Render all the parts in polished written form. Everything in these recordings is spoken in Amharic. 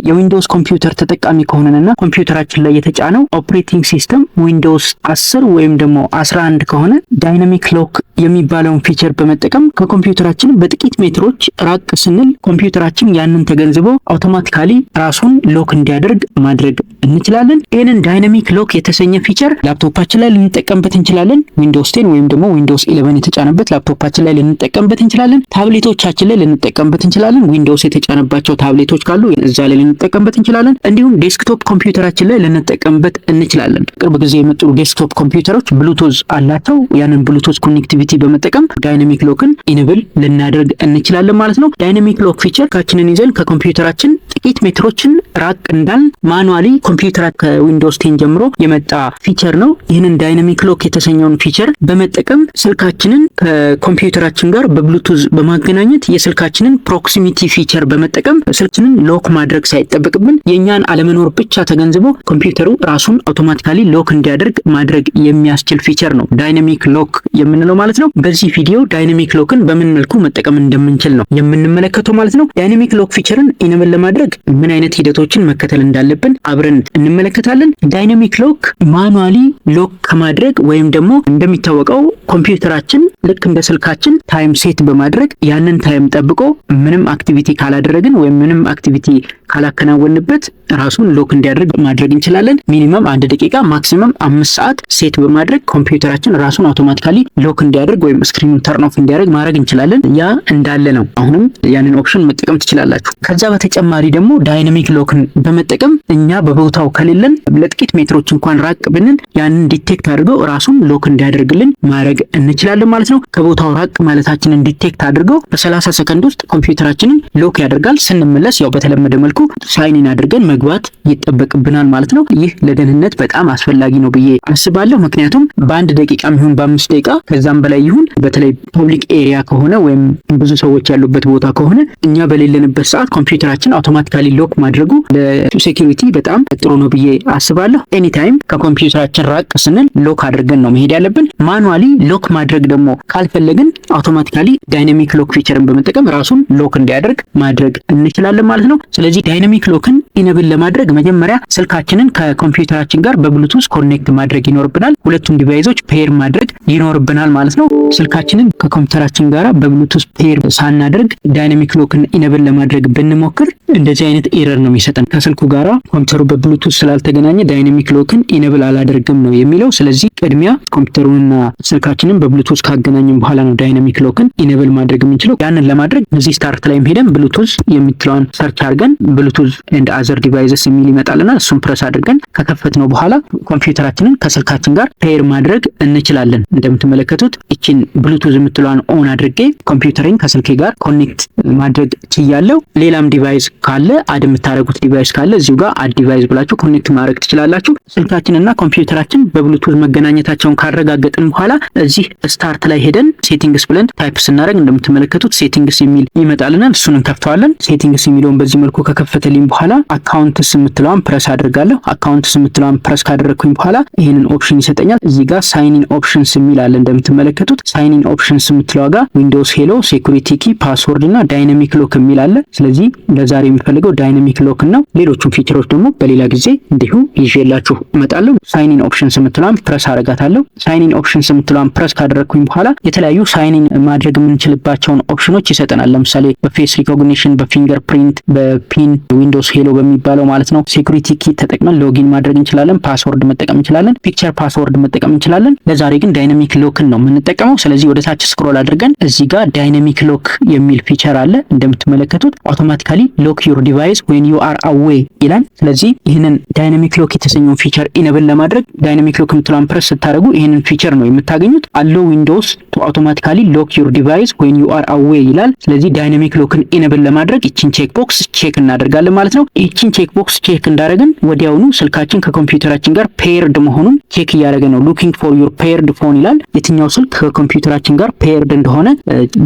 የዊንዶውስ ኮምፒውተር ተጠቃሚ ከሆነና ኮምፒውተራችን ላይ የተጫነው ኦፕሬቲንግ ሲስተም ዊንዶውስ 10 ወይም ደግሞ 11 ከሆነ ዳይናሚክ ሎክ የሚባለውን ፊቸር በመጠቀም ከኮምፒውተራችን በጥቂት ሜትሮች ራቅ ስንል ኮምፒውተራችን ያንን ተገንዝቦ አውቶማቲካሊ ራሱን ሎክ እንዲያደርግ ማድረግ እንችላለን። ይህንን ዳይናሚክ ሎክ የተሰኘ ፊቸር ላፕቶፓችን ላይ ልንጠቀምበት እንችላለን። ዊንዶውስ 10 ወይም ደግሞ ዊንዶውስ 11 የተጫነበት ላፕቶፓችን ላይ ልንጠቀምበት እንችላለን። ታብሌቶቻችን ላይ ልንጠቀምበት እንችላለን። ዊንዶውስ የተጫነባቸው ታብሌቶች ካሉ እዛ ላይ ልንጠቀምበት እንችላለን። እንዲሁም ዴስክቶፕ ኮምፒውተራችን ላይ ልንጠቀምበት እንችላለን። ቅርብ ጊዜ የመጡ ዴስክቶፕ ኮምፒውተሮች ብሉቱዝ አላቸው። ያንን ብሉቱዝ ኮኔክቲቪቲ በመጠቀም ዳይናሚክ ሎክን ኢኔብል ልናደርግ እንችላለን ማለት ነው። ዳይናሚክ ሎክ ፊቸር ካችንን ይዘን ከኮምፒውተራችን ጥቂት ሜትሮችን ራቅ እንዳል ማኑዋሊ ኮምፒውተር ከዊንዶውስ 10 ጀምሮ የመጣ ፊቸር ነው። ይህንን ዳይናሚክ ሎክ የተሰኘውን ፊቸር በመጠቀም ስልካችንን ከኮምፒውተራችን ጋር በብሉቱዝ በማገናኘት የስልካችንን ፕሮክሲሚቲ ፊቸር በመጠቀም ስልካችንን ሎክ ማድረግ ሳይጠበቅብን የኛን አለመኖር ብቻ ተገንዝቦ ኮምፒውተሩ ራሱን አውቶማቲካሊ ሎክ እንዲያደርግ ማድረግ የሚያስችል ፊቸር ነው ዳይናሚክ ሎክ የምንለው ማለት ነው። በዚህ ቪዲዮ ዳይናሚክ ሎክን በምን መልኩ መጠቀም እንደምንችል ነው የምንመለከተው ማለት ነው። ዳይናሚክ ሎክ ፊቸርን ኢኔብል ለማድረግ ምን አይነት ሂደቶችን መከተል እንዳለብን አብረን እንመለከታለን። ዳይናሚክ ሎክ ማኑዋሊ ሎክ ከማድረግ ወይም ደግሞ እንደሚታወቀው ኮምፒውተራችን ልክ እንደ ስልካችን ታይም ሴት በማድረግ ያንን ታይም ጠብቆ ምንም አክቲቪቲ ካላደረግን ወይም ምንም አክቲቪቲ ካላከናወንበት ራሱን ሎክ እንዲያደርግ ማድረግ እንችላለን። ሚኒመም 1 ደቂቃ ማክሲመም 5 ሰዓት ሴት በማድረግ ኮምፒውተራችን ራሱን አውቶማቲካሊ ሎክ እንዲያደርግ ወይም ስክሪኑን ተርን ኦፍ እንዲያደርግ ማድረግ እንችላለን። ያ እንዳለ ነው። አሁንም ያንን ኦፕሽን መጠቀም ትችላላችሁ። ከዛ በተጨማሪ ደግሞ ዳይናሚክ ሎክን በመጠቀም እኛ በቦታው ከሌለን ለጥቂት ሜትሮች እንኳን ራቅ ብንል ያንን ዲቴክት አድርገው ራሱን ሎክ እንዲያደርግልን ማድረግ እንችላለን ማለት ነው። ከቦታው ራቅ ማለታችንን ዲቴክት አድርገው በ30 ሰከንድ ውስጥ ኮምፒውተራችንን ሎክ ያደርጋል። ስንመለስ ያው በተለመደ መልኩ ሳይን አድርገን መግባት ይጠበቅብናል ማለት ነው። ይህ ለደህንነት በጣም አስፈላጊ ነው ብዬ አስባለሁ። ምክንያቱም በ1 ደቂቃም ይሁን በ5 ደቂቃ ከዛም በላይ ይሁን በተለይ ፐብሊክ ኤሪያ ከሆነ ወይም ብዙ ሰዎች ያሉበት ቦታ ከሆነ እኛ በሌለንበት ሰዓት ኮምፒውተራችን አውቶማቲካሊ ሎክ ማድረጉ ለሴኩሪቲ በጣም ጥሩ ነው ብዬ አስባለሁ። ኤኒታይም ከኮምፒውተራችን ራቅ ስንል ሎክ አድርገን ነው መሄድ ያለብን። ማኑዋሊ ሎክ ማድረግ ደግሞ ካልፈለግን አውቶማቲካሊ ዳይናሚክ ሎክ ፊቸርን በመጠቀም ራሱን ሎክ እንዲያደርግ ማድረግ እንችላለን ማለት ነው። ስለዚህ ዳይናሚክ ሎክን ኢኔብል ለማድረግ መጀመሪያ ስልካችንን ከኮምፒውተራችን ጋር በብሉቱዝ ኮኔክት ማድረግ ይኖርብናል። ሁለቱም ዲቫይሶች ፔር ማድረግ ይኖርብናል ማለት ነው። ስልካችንን ከኮምፒውተራችን ጋር በብሉቱዝ ፔር ሳናደርግ ዳይናሚክ ሎክን ኢኔብል ለማድረግ ብንሞክር እንደዚህ አይነት ኤረር ነው የሚሰጠን። ከስልኩ ጋራ ኮምፒውተሩ በብሉቱዝ ስላልተገናኘ ዳይናሚክ ሎክን ኢኔብል አላደርግም ነው የሚለው። ስለዚህ ቅድሚያ ኮምፒውተሩንና ስልካችንን በብሉቱዝ ካገናኘን በኋላ ነው ዳይናሚክ ሎክን ኢኔብል ማድረግ የምንችለው። ያንን ለማድረግ እዚህ ስታርት ላይም ሄደን ብሉቱዝ የምትለዋን ሰርች አድርገን ብሉቱዝ ኤንድ አዘር ዲቫይስስ የሚል ይመጣልና እሱን ፕረስ አድርገን ከከፈትነው በኋላ ኮምፒውተራችንን ከስልካችን ጋር ፔር ማድረግ እንችላለን። እንደምትመለከቱት እቺን ብሉቱዝ የምትለዋን ኦን አድርጌ ኮምፒውተሬን ከስልኬ ጋር ኮኔክት ማድረግ ችያለሁ። ሌላም ዲቫይስ ካለ አድ የምታደርጉት ዲቫይስ ካለ እዚሁ ጋር አድ ዲቫይስ ብላችሁ ኮኔክት ማድረግ ትችላላችሁ። ስልካችንና ኮምፒውተራችን በብሉቱዝ መገናኘታቸውን ካረጋገጥን በኋላ እዚህ ስታርት ላይ ሄደን ሴቲንግስ ብለን ታይፕ ስናደርግ እንደምትመለከቱት ሴቲንግስ የሚል ይመጣልናል። እሱን እንከፍተዋለን። ሴቲንግስ የሚለውን በዚህ መልኩ ከከፈተልኝ በኋላ አካውንትስ የምትለዋን ፕረስ አድርጋለሁ። አካውንትስ የምትለዋን ፕረስ ካደረግኩኝ በኋላ ይሄንን ኦፕሽን ይሰጠኛል። እዚህ ጋር ሳይን ኢን ኦፕሽንስ የሚል አለ። እንደምትመለከቱት ሳይን ኢን ኦፕሽንስ የምትለዋ ጋር ዊንዶውስ ሄሎ፣ ሴኩሪቲ ኪ፣ ፓስወርድ እና ዳይናሚክ ሎክ የሚል አለ። ስለዚህ ለዛሬ የሚፈልገው ዳይናሚክ ሎክ ነው። ሌሎቹም ፊቸሮች ደግሞ በሌላ ጊዜ እንዲሁ ይዤላችሁ እመጣለሁ። ሳይን ኢን ኦፕሽንስ የምትለዋን ፕረስ አደርጋታለሁ። ሳይን ኢን ኦፕሽንስ የምትለዋን ፕረስ ካደረግኩኝ በኋላ የተለያዩ ሳይን ኢን ማድረግ የምንችልባቸውን ኦፕሽኖች ይሰጠናል። ለምሳሌ በፌስ ሪኮግኒሽን፣ በፊንገር ፕሪንት፣ በፒን ዊንዶውስ ሄሎ በሚባለው ማለት ነው። ሴኩሪቲ ኪ ተጠቅመን ሎጊን ማድረግ እንችላለን። ፓስወርድ መጠቀም እንችላለን። ፒክቸር ፓስወርድ መጠቀም እንችላለን። ለዛሬ ግን ዳይናሚክ ሎክን ነው የምንጠቀመው። ስለዚህ ወደ ታች ስክሮል አድርገን እዚህ ጋር ዳይናሚክ ሎክ የሚል ፊቸር አለ። እንደምትመለከቱት አውቶማቲካሊ ሎክ ዩር ዲቫይስ ዌን ዩ አር አዌይ ይላል። ስለዚህ ይህንን ዳይናሚክ ሎክ የተሰኘውን ፊቸር ኢኔብል ለማድረግ ዳይናሚክ ሎክ የምትለውን ፕረስ ስታደርጉ ይህንን ፊቸር ነው የምታገኙት። አሎ ዊንዶውስ ቱ አውቶማቲካሊ ሎክ ዩር ዲቫይስ ዌን ዩ አር አዌይ ይላል። ስለዚህ ዳይናሚክ ሎክን ኢኔብል ለማድረግ ይችን ቼክ ቦክስ ቼክ እናደርጋለን ማለት ነው። ይችን ቼክ ቦክስ ቼክ እንዳደረግን ወዲያውኑ ስልካችን ከኮምፒውተራችን ጋር ፔርድ መሆኑን ቼክ እያደረገ ነው። ሉኪንግ ፎር ዩር ፔርድ ፎን ይላል። የትኛው ስልክ ከኮምፒውተራችን ጋር ፔርድ እንደሆነ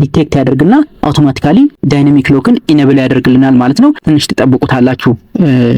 ዲቴክት ያደርግና አውቶማቲካሊ ዳይናሚክ ሎክን ኢኔብል ያደርግልናል ማለት ነው። ትንሽ ትጠብቁታላችሁ።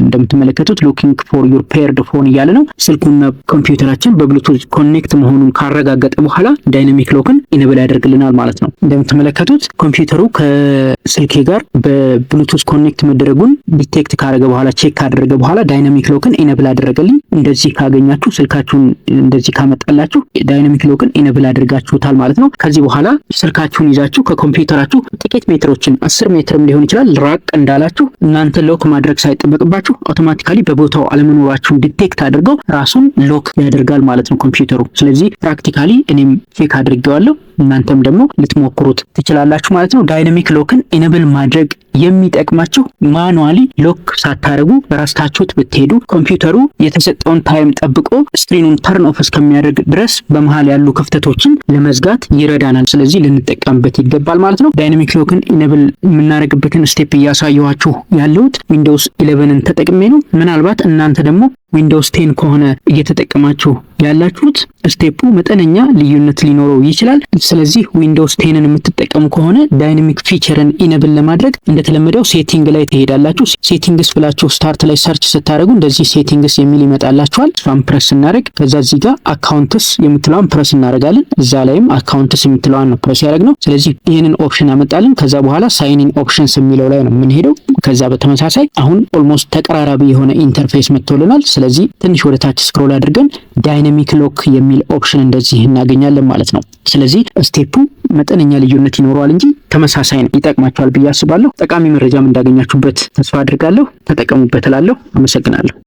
እንደምትመለከቱት ሉኪንግ ፎር ዩር ፔርድ ፎን እያለ ነው። ስልኩና ኮምፒውተራችን በብሉቱዝ ኮኔክት መሆኑን ካረጋገጠ በኋላ ዳይናሚክ ሎክን ኢኔብል ያደርግልናል ማለት ነው። እንደምትመለከቱት ኮምፒውተሩ ከስልኬ ጋር በብሉቱዝ ኮኔክት መደረጉን ዲቴክት ካደረገ በኋላ ቼክ ካደረገ በኋላ ዳይናሚክ ሎክን ኢኔብል አደረገልኝ። እንደዚህ ካገኛችሁ ስልካችሁን እንደዚህ ካመጣላችሁ ዳይናሚክ ሎክን ኢኔብል አድርጋችሁታል ማለት ነው። ከዚህ በኋላ ስልካችሁን ይዛችሁ ከኮምፒውተራችሁ ጥቂት ሜትሮችን 10 ሜትርም ሊሆን ይችላል ራቅ እንዳላችሁ እናንተ ሎክ ማድረግ ሳይጠበቅባችሁ አውቶማቲካሊ በቦታው አለመኖራችሁን ዲቴክት አድርገው ራሱን ሎክ ያደርጋል ማለት ነው ኮምፒውተሩ። ስለዚህ ፕራክቲካሊ እኔም ቼክ አድርጌዋለሁ፣ እናንተም ደግሞ ልትሞክሩት ትችላላችሁ ማለት ነው። ዳይናሚክ ሎክን ኢኔብል ማድረግ የሚጠቅማችሁ ማኑዋሊ ሎክ ሳታረጉ ረስታችሁት ብትሄዱ ኮምፒውተሩ የተሰጠውን ታይም ጠብቆ ስክሪኑን ተርን ኦፍ እስከሚያደርግ ድረስ በመሃል ያሉ ክፍተቶችን ለመዝጋት ይረዳናል። ስለዚህ ልንጠቀምበት ይገባል ማለት ነው። ዳይናሚክ ሎክን ኢኔብል የምናደርግበትን ስቴፕ እያሳየኋችሁ ያለሁት ዊንዶውስ 11ን ተጠቅሜ ነው። ምናልባት እናንተ ደግሞ ዊንዶውስ 10 ከሆነ እየተጠቀማችሁ ያላችሁት ስቴፑ መጠነኛ ልዩነት ሊኖረው ይችላል። ስለዚህ ዊንዶውስ 10ን የምትጠቀሙ ከሆነ ዳይናሚክ ፊቸርን ኢኔብል ለማድረግ እንደተለመደው ሴቲንግ ላይ ትሄዳላችሁ። ሴቲንግስ ብላችሁ ስታርት ላይ ሰርች ስታደርጉ እንደዚህ ሴቲንግስ የሚል ይመጣላችኋል። እሷን ፕረስ እናደርግ። ከዛ እዚህ ጋር አካውንትስ የምትለዋን ፕረስ እናደርጋለን። እዛ ላይም አካውንትስ የምትለዋን ነው ፕረስ ያደረግነው። ስለዚህ ይህንን ኦፕሽን አመጣልን። ከዛ በኋላ ሳይን ኢን ኦፕሽንስ የሚለው ላይ ነው የምንሄደው። ከዛ በተመሳሳይ አሁን ኦልሞስት ተቀራራቢ የሆነ ኢንተርፌስ መጥቶልናል። ስለዚህ ትንሽ ወደ ታች ስክሮል አድርገን ዳይናሚክ ሎክ የሚል ኦፕሽን እንደዚህ እናገኛለን ማለት ነው። ስለዚህ ስቴፑ መጠነኛ ልዩነት ይኖረዋል እንጂ ተመሳሳይ ነው። ይጠቅማችኋል ብዬ አስባለሁ። ጠቃሚ መረጃም እንዳገኛችሁበት ተስፋ አድርጋለሁ። ተጠቀሙበት እላለሁ። አመሰግናለሁ።